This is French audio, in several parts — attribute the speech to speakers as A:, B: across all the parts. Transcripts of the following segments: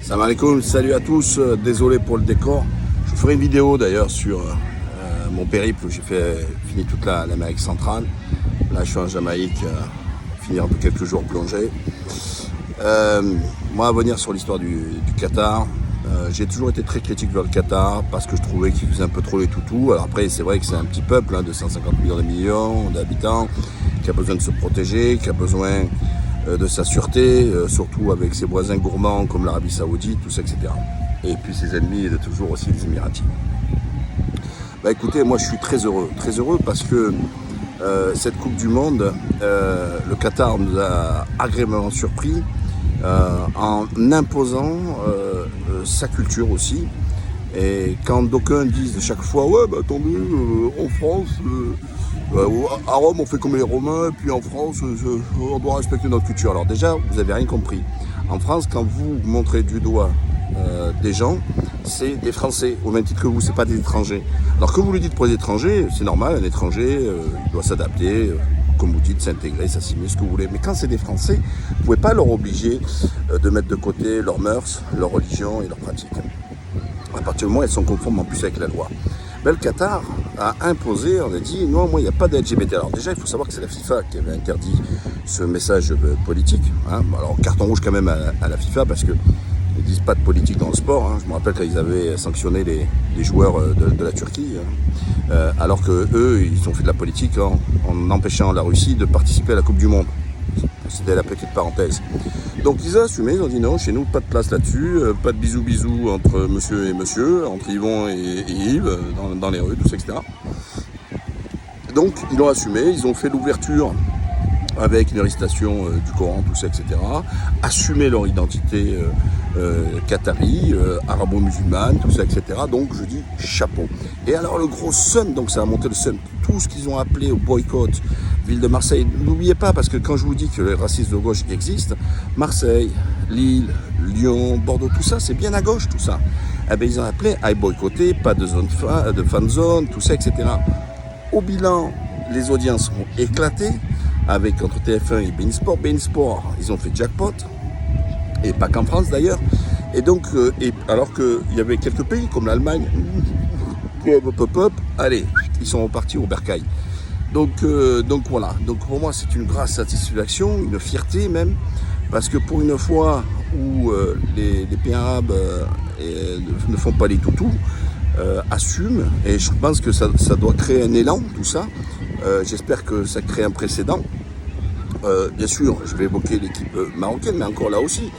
A: Salam alaikum, salut à tous, désolé pour le décor. Je ferai une vidéo d'ailleurs sur mon périple où j'ai fini toute l'Amérique centrale. Là je suis en Jamaïque, finir un peu quelques jours plongé. Moi à venir sur l'histoire du Qatar, j'ai toujours été très critique vers le Qatar parce que je trouvais qu'il faisait un peu trop les toutous. Alors après c'est vrai que c'est un petit peuple de 150 millions d'habitants qui a besoin de se protéger, qui a besoin de sa sûreté, surtout avec ses voisins gourmands comme l'Arabie Saoudite, tout ça, etc. Et puis ses ennemis de toujours aussi, les Émiratis. Bah écoutez, moi je suis très heureux parce que cette Coupe du Monde, le Qatar nous a agréablement surpris en imposant sa culture aussi. Et quand d'aucuns disent chaque fois, ouais, bah attendez, en France, à Rome on fait comme les Romains, puis en France on doit respecter notre culture. Alors déjà, vous n'avez rien compris. En France, quand vous montrez du doigt des gens, c'est des Français, au même titre que vous, c'est pas des étrangers. Alors que vous le dites pour les étrangers, c'est normal, un étranger, il doit s'adapter, comme vous dites, s'intégrer, s'assimiler, ce que vous voulez. Mais quand c'est des Français, vous ne pouvez pas leur obliger de mettre de côté leurs mœurs, leur religion et leurs pratiques. À partir du moment où elles sont conformes en plus avec la loi. Ben, le Qatar a imposé, on a dit non, moi il n'y a pas de LGBT. Alors déjà il faut savoir que c'est la FIFA qui avait interdit ce message politique. Hein. Alors carton rouge quand même à la FIFA parce que ils disent pas de politique dans le sport. Hein. Je me rappelle quand ils avaient sanctionné les joueurs de la Turquie, hein. Alors que eux ils ont fait de la politique en empêchant la Russie de participer à la Coupe du Monde. C'était la petite parenthèse. Donc ils ont assumé, ils ont dit non, chez nous pas de place là-dessus, pas de bisous entre monsieur et monsieur, entre Yvon et Yves, dans les rues, tout ça, etc. Donc ils l'ont assumé, ils ont fait l'ouverture avec une récitation du Coran, tout ça, etc. Assumer leur identité qatari, arabo-musulmane, tout ça, etc. Donc je dis chapeau. Et alors le gros sun, donc ça a monté le sun, tout ce qu'ils ont appelé au boycott, ville de Marseille, n'oubliez pas, parce que quand je vous dis que les racistes de gauche existent, Marseille, Lille, Lyon, Bordeaux, tout ça, c'est bien à gauche tout ça. Eh bien ils ont appelé à boycotter, pas de zone de fan zone, tout ça, etc. Au bilan, les audiences ont éclaté, avec entre TF1 et beIN Sport. beIN Sport, ils ont fait jackpot, et pas qu'en France d'ailleurs. Et donc, alors qu'il y avait quelques pays comme l'Allemagne, allez, ils sont repartis au bercail. Donc voilà, donc pour moi c'est une grasse satisfaction, une fierté même, parce que pour une fois où les pays arabes ne font pas les toutous, assument, et je pense que ça doit créer un élan, tout ça. J'espère que ça crée un précédent. Bien sûr, je vais évoquer l'équipe marocaine, mais encore là aussi,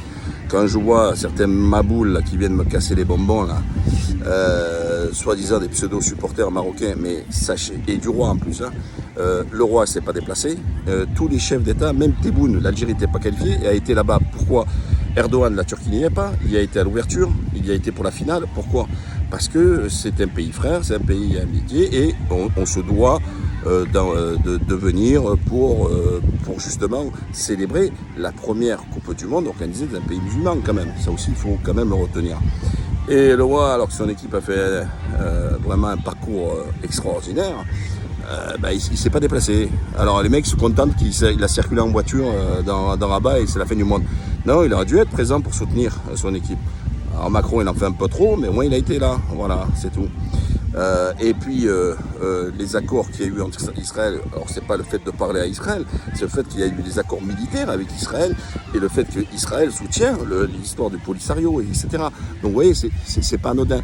A: quand je vois certains maboules là, qui viennent me casser les bonbons, là, soi-disant des pseudo-supporters marocains, mais sachez, et du roi en plus, hein, le roi s'est pas déplacé, tous les chefs d'État, même Tebboune, l'Algérie n'était pas qualifiée, et a été là-bas. Pourquoi? Erdogan, la Turquie n'y est pas, il y a été à l'ouverture, il y a été pour la finale. Pourquoi? Parce que c'est un pays frère, c'est un pays amitié, et on se doit de venir pour justement célébrer la première Coupe du Monde organisée dans un pays musulman quand même. Ça aussi, il faut quand même le retenir. Et le roi, alors que son équipe a fait vraiment un parcours extraordinaire, il ne s'est pas déplacé. Alors les mecs se contentent qu'il a circulé en voiture dans Rabat et c'est la fin du monde. Non, il aurait dû être présent pour soutenir son équipe. Alors Macron, il en fait un peu trop, mais au moins il a été là. Voilà, c'est tout. Et puis les accords qu'il y a eu entre Israël, alors c'est pas le fait de parler à Israël, c'est le fait qu'il y a eu des accords militaires avec Israël et le fait qu'Israël soutient l'histoire du Polisario, etc. Donc vous voyez, c'est pas anodin.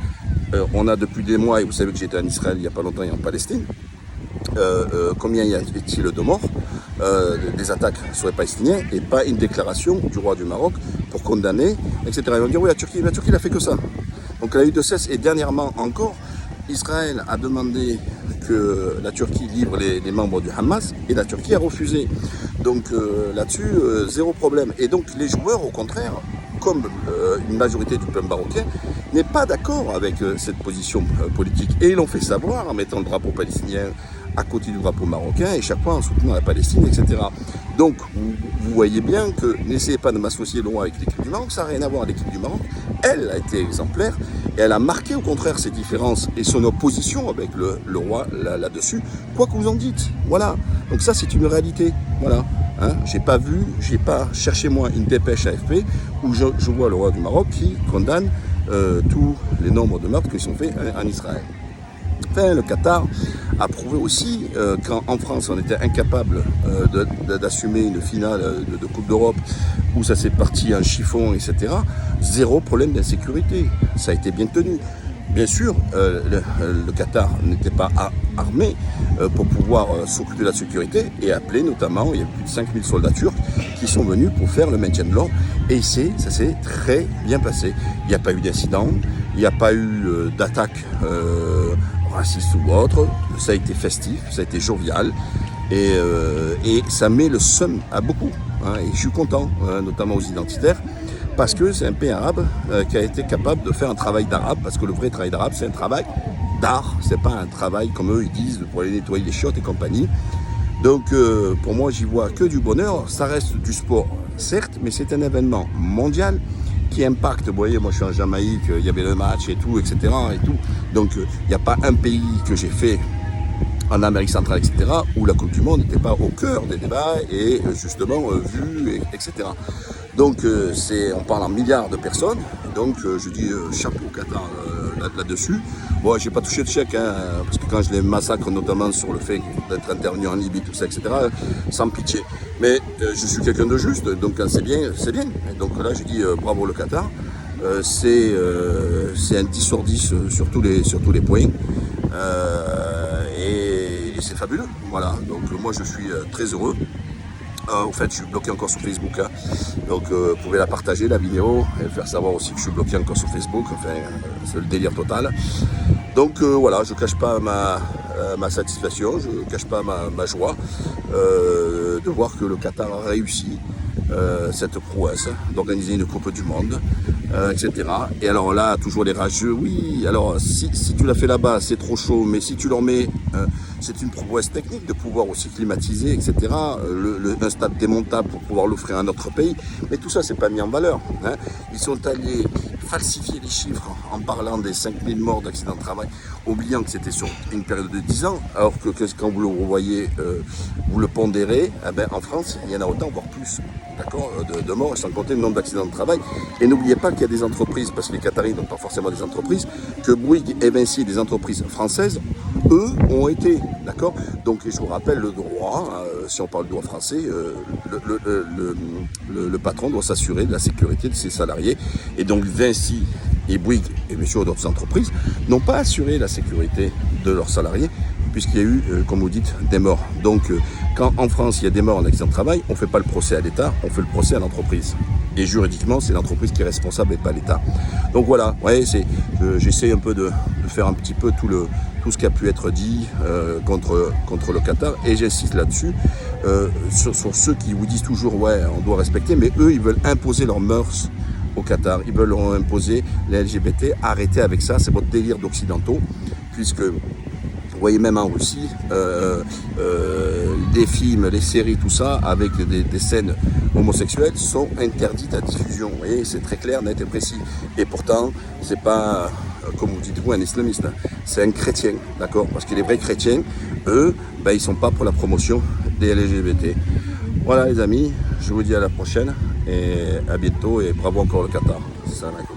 A: On a depuis des mois, et vous savez que j'étais en Israël il n'y a pas longtemps et en Palestine, combien y a-t-il de morts des attaques sur les Palestiniens et pas une déclaration du roi du Maroc pour condamner, etc. Ils vont dire oui, la Turquie n'a fait que ça. Donc elle a eu de cesse, et dernièrement encore, Israël a demandé que la Turquie livre les membres du Hamas et la Turquie a refusé. Donc là-dessus, zéro problème. Et donc les joueurs, au contraire, comme une majorité du peuple marocain, n'est pas d'accord avec cette position politique. Et ils l'ont fait savoir en mettant le drapeau palestinien à côté du drapeau marocain et chaque fois en soutenant la Palestine, etc. Donc vous voyez bien que n'essayez pas de m'associer loin avec l'équipe du Maroc, ça n'a rien à voir avec l'équipe du Maroc. Elle a été exemplaire et elle a marqué au contraire ses différences et son opposition avec le roi là-dessus, quoi que vous en dites. Voilà, donc ça c'est une réalité. Voilà. Hein. J'ai pas cherché moi une dépêche AFP où je vois le roi du Maroc qui condamne tous les nombres de meurtres qui sont faits en Israël. Enfin, le Qatar a prouvé aussi qu'en France on était incapable d'assumer une finale de Coupe d'Europe où ça s'est parti en chiffon, etc. Zéro problème d'insécurité, ça a été bien tenu. Bien sûr, le Qatar n'était pas armé pour pouvoir s'occuper de la sécurité et appelé notamment, il y a plus de 5000 soldats turcs qui sont venus pour faire le maintien de l'ordre et ça s'est très bien passé. Il n'y a pas eu d'incident, il n'y a pas eu d'attaque raciste ou autre, ça a été festif, ça a été jovial et ça met le seum à beaucoup. Hein, et je suis content, notamment aux identitaires, parce que c'est un pays arabe qui a été capable de faire un travail d'arabe, parce que le vrai travail d'arabe, c'est un travail d'art, c'est pas un travail comme eux ils disent pour aller nettoyer les chiottes et compagnie. Donc pour moi j'y vois que du bonheur, ça reste du sport certes, mais c'est un événement mondial qui impacte, vous voyez, moi je suis en Jamaïque, il y avait le match et tout, etc. Et tout. Donc il n'y a pas un pays que j'ai fait en Amérique centrale, etc., où la Coupe du Monde n'était pas au cœur des débats et justement vue, etc. Donc on parle en milliards de personnes, donc je dis chapeau au Qatar là-dessus. Bon, j'ai pas touché de chèque, hein, parce que quand je les massacre, notamment sur le fait d'être intervenu en Libye, tout ça, etc., sans pitié. Mais je suis quelqu'un de juste, donc quand c'est bien, c'est bien. Et donc là, je dis bravo le Qatar. C'est un 10 sur 10 sur tous les points. Et c'est fabuleux. Voilà, donc moi je suis très heureux. Au fait, je suis bloqué encore sur Facebook, hein. Donc vous pouvez la partager, la vidéo, et faire savoir aussi que je suis bloqué encore sur Facebook. Enfin, c'est le délire total. Donc voilà, je ne cache pas ma satisfaction, je ne cache pas ma joie de voir que le Qatar a réussi cette prouesse d'organiser une Coupe du Monde, etc. Et alors là, toujours les rageux, oui, alors si tu l'as fait là-bas, c'est trop chaud, mais si tu leur mets, c'est une prouesse technique de pouvoir aussi climatiser, etc. Un stade démontable pour pouvoir l'offrir à un autre pays, mais tout ça, c'est pas mis en valeur. Hein. Ils sont allés falsifier les chiffres en parlant des 5000 morts d'accidents de travail, oubliant que c'était sur une période de 10 ans, alors que quand vous le revoyez, vous le pondérez, eh ben, en France, il y en a autant, voire plus, d'accord, de morts, sans compter le nombre d'accidents de travail. Et n'oubliez pas qu'il y a des entreprises, parce que les Qataris n'ont pas forcément des entreprises, que Bouygues et Vinci, des entreprises françaises, eux, ont été, d'accord. Donc, je vous rappelle le droit, si on parle de droit français, le patron doit s'assurer de la sécurité de ses salariés. Et donc, Vinci et Bouygues et bien sûr d'autres entreprises n'ont pas assuré la sécurité de leurs salariés, puisqu'il y a eu, comme vous dites, des morts. Donc, quand en France, il y a des morts en accident de travail, on ne fait pas le procès à l'État, on fait le procès à l'entreprise. Et juridiquement, c'est l'entreprise qui est responsable et pas l'État. Donc voilà, ouais, j'essaie un peu de faire un petit peu tout ce qui a pu être dit contre le Qatar. Et j'insiste là-dessus, sur ceux qui vous disent toujours, ouais, on doit respecter, mais eux, ils veulent imposer leurs mœurs au Qatar. Ils veulent imposer les LGBT. Arrêtez avec ça, c'est votre délire d'occidentaux, puisque vous voyez même en Russie, des films, les séries, tout ça, avec des scènes homosexuelles sont interdites à diffusion. Vous voyez, c'est très clair, net et précis. Et pourtant, c'est pas, comme vous dites vous, un islamiste, c'est un chrétien, d'accord? Parce que les vrais chrétiens, eux, ben, ils sont pas pour la promotion des LGBT. Voilà les amis, je vous dis à la prochaine et à bientôt et bravo encore le Qatar. Salam alaikum.